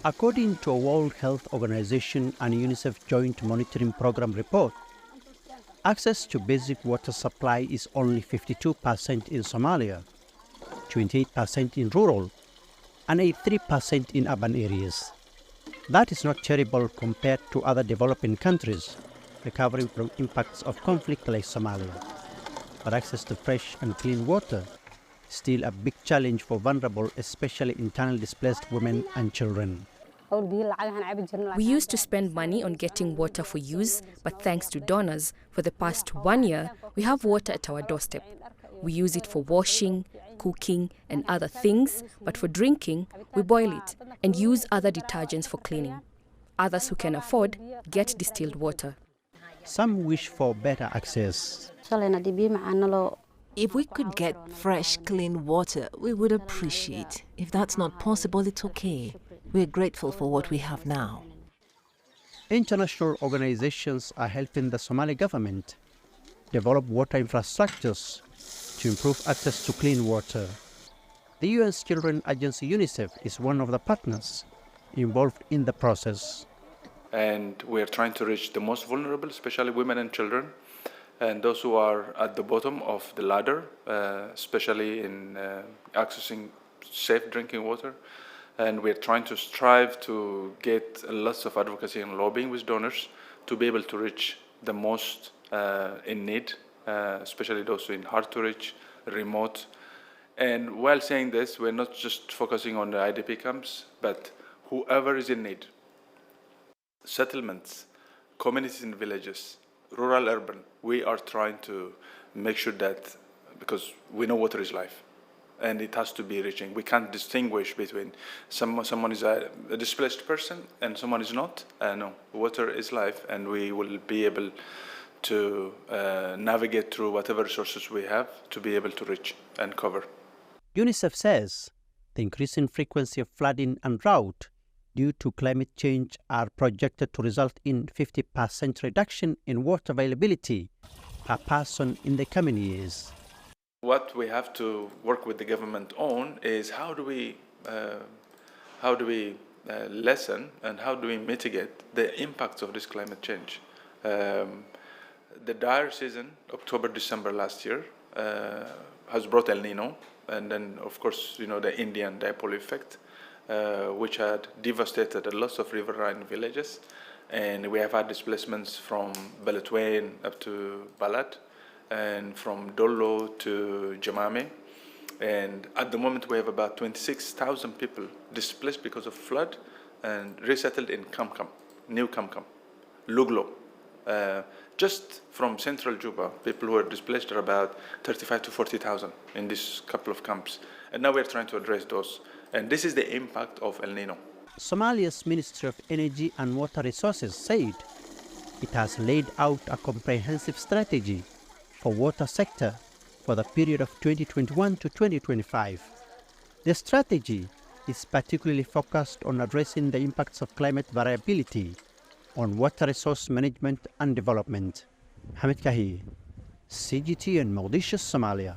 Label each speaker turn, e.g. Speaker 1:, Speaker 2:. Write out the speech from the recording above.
Speaker 1: According to a World Health Organization and UNICEF Joint Monitoring Programme report, access to basic water supply is only 52% in Somalia, 28% in rural, and 83% in urban areas. That is not terrible compared to other developing countries recovering from impacts of conflict like Somalia. But access to fresh and clean water is still a big challenge for vulnerable, especially internally displaced women and children.
Speaker 2: We used to spend money on getting water for use, but thanks to donors, for the past 1 year, we have water at our doorstep. We use it for washing, cooking, and other things, but for drinking, we boil it and use other detergents for cleaning. Others who can afford get distilled water.
Speaker 1: Some wish for better access.
Speaker 3: If we could get fresh, clean water, we would appreciate. If that's not possible, it's okay. We're grateful for what we have now.
Speaker 1: International organizations are helping the Somali government develop water infrastructures to improve access to clean water. The UN's Children's Agency UNICEF is one of the partners involved in the process.
Speaker 4: And we're trying to reach the most vulnerable, especially women and children, and those who are at the bottom of the ladder, especially in accessing safe drinking water. And we're trying to strive to get lots of advocacy and lobbying with donors to be able to reach the most in need, especially those in hard to reach, remote. And while saying this, we're not just focusing on the IDP camps, but whoever is in need. Settlements, communities in villages, rural, urban, we are trying to make sure that, because we know water is life, and it has to be reaching. We can't distinguish between someone is a displaced person and someone is not. No, water is life, and we will be able to navigate through whatever resources we have to be able to reach and cover.
Speaker 1: UNICEF says the increasing frequency of flooding and drought due to climate change are projected to result in 50% reduction in water availability per person in the coming years.
Speaker 4: What we have to work with the government on is how do we lessen and how do we mitigate the impacts of this climate change. The dire season, October, December last year, has brought El Nino, and then of course the Indian dipole effect, which had devastated a lot of riverine villages, and we have had displacements from Beledweyne up to Balad, and from Dolo to Jamame. And at the moment we have about 26,000 people displaced because of flood and resettled in Kamkam, New Kamkam, Luglo. Just from central Juba, people who are displaced are about 35 to 40,000 in this couple of camps. And now we're trying to address those. And this is the impact of El Nino.
Speaker 1: Somalia's Ministry of Energy and Water Resources said it has laid out a comprehensive strategy for water sector for the period of 2021 to 2025. The strategy is particularly focused on addressing the impacts of climate variability on water resource management and development. Hamid Kahi, CGTN, Mogadishu, Somalia.